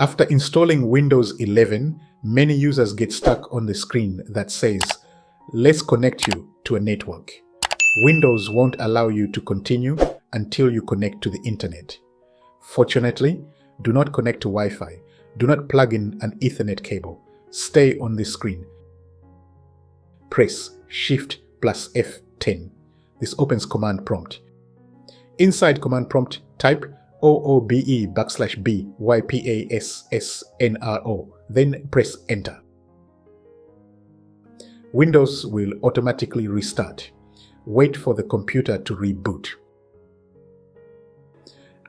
After installing Windows 11, many users get stuck on the screen that says, "Let's connect you to a network." Windows won't allow you to continue until you connect to the internet. Fortunately, do not connect to Wi-Fi. Do not plug in an Ethernet cable. Stay on the screen. Press Shift plus F10. This opens command prompt. Inside command prompt, type OOBE\BYPASSNRO, then press Enter. Windows will automatically restart. Wait for the computer to reboot.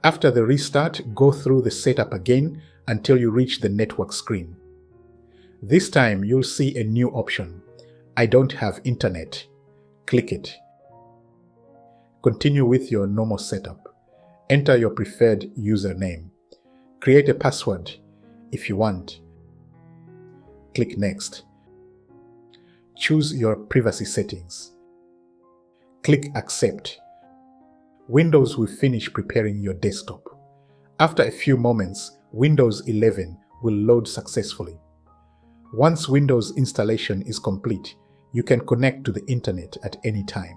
After the restart, go through the setup again until you reach the network screen. This time you'll see a new option, "I don't have internet." Click it. Continue with your normal setup. Enter your preferred username. Create a password if you want. Click Next. Choose your privacy settings. Click Accept. Windows will finish preparing your desktop. After a few moments, Windows 11 will load successfully. Once Windows installation is complete, you can connect to the internet at any time.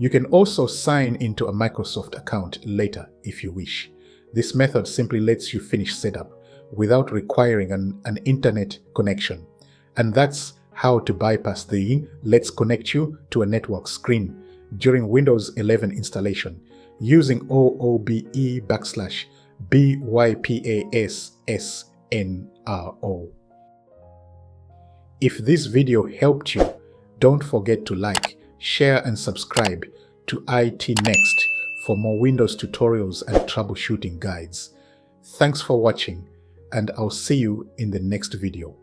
You can also sign into a Microsoft account later if you wish. This method simply lets you finish setup without requiring an internet connection. And that's how to bypass the "Let's connect you to a network" screen during Windows 11 installation using OOBE\BYPASSNRO. If this video helped you, don't forget to like, share and subscribe to IT Next for more Windows tutorials and troubleshooting guides. Thanks for watching, and I'll see you in the next video.